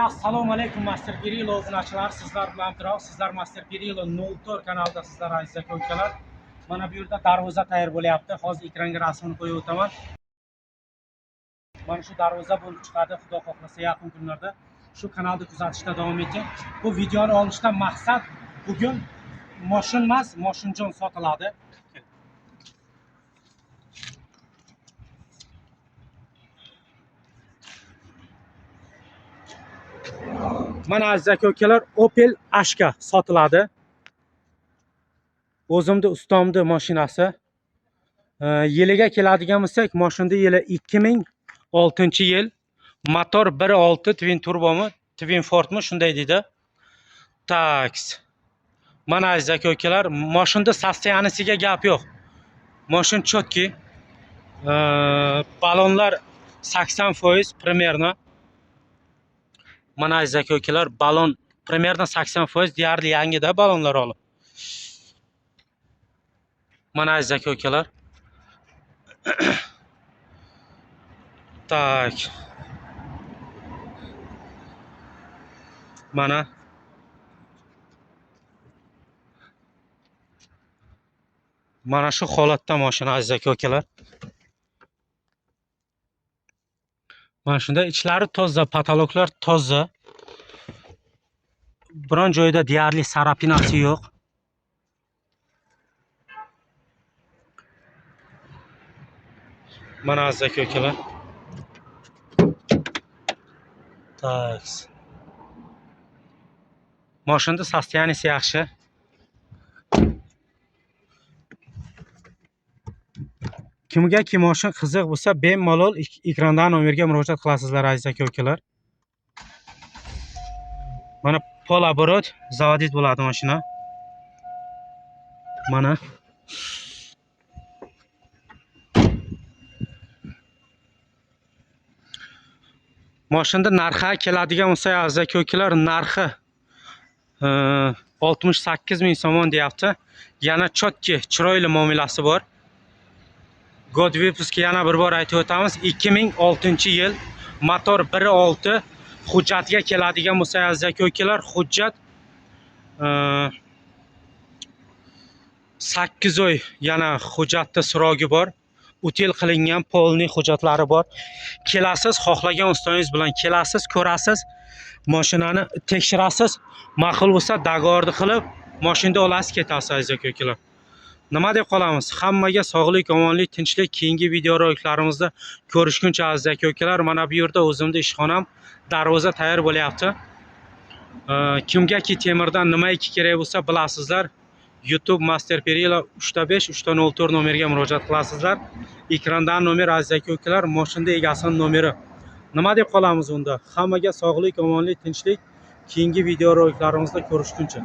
Assalomu alaykum Master Pirilo obunachilar, sizlar bilan turib, sizlar Master Pirilo 04 kanalida sizlar aziz aka-ukalar. Mana bu yerda darvoza tayyor bo'lyapti. Hozir ekranga rasmini qo'yib o'taman. Mana shu darvoza bo'lib chiqadi, Xudo xohlasa yaqin kunlarda. Shu kanalda kuzatishda davom eting. Bu videoni olishdan maqsad bugun moshin emas, moshinjon sotiladi. Mana aziz aka-ukalar, Opel Ashka sotiladi. O'zimda ustomda mashinasi. Yiliga keladigan bo'lsak, mashinada yili 2006-yil. Motor 1.6 twin turbomi, twin Fordmi shunday deydi. Taks. Mana aziz aka-ukalar, mashinada sostoyanisiga gap yo'q. Mashin chotki. Balonlar 80% примерно. Mana aziz aka-ukalar, balon примерно 80% deyarli yangida balonlar olib. Mana aziz aka-ukalar. Tak. Mana shu holatda mashina aziz aka-ukalar. Mana shunda ichlari toza, patologlar toza. Biron joyda deyarli sarapinasi yo'q. Mana aziz aka-ukalar. Taks. Mashinada sostoyanisi yaxshi. Kimga mashin qiziq bo'lsa, bemalol ekrandan nomerga murojaat qilasizlar aziz aka-ukalar. Mana pol оборот zavodit bo'ladi mashina. Mana mashinada narxi keladigan bo'lsa aziz aka-ukalar, narxi 68 ming so'm deyapti. Yana chotki, chiroyli muomalasi bor. God выпуска yana bir bor aytib o'tamiz. 2006-yil, motor 1.6. Hujjatga keladigan bo'lsa aziz aka-ukalar, hujjat 8 oy yana hujjatda so'rogi bor. Util qilingan polni hujjatlari bor. Kelasiz, xohlagan ustangiz bilan kelasiz, ko'rasiz, mashinani tekshirasiz. Ma'qul bo'lsa dogovorni qilib, mashinada olasiz, ketasiz aziz aka-ukalar. Nima deb qolamiz? Hammaga sog'lik, omonlik, tinchlik. Keyingi videoroliklarimizni ko'rishguncha aziz aka-ukalar, mana bu yerda o'zimda ishxonam, darvoza tayyor bo'lyapti. Kimgaki temirdan nimaiki kerak bo'lsa bilasizlar. YouTube Master Pirilo 3.5 3.04 nomerga murojaat qilasizlar. Ekrandan nomer aziz aka-ukalar, mashinada egasining nomeri. Nima deb qolamiz unda? Hammaga sog'lik, omonlik, tinchlik. Keyingi videoroliklarimizda ko'rishguncha.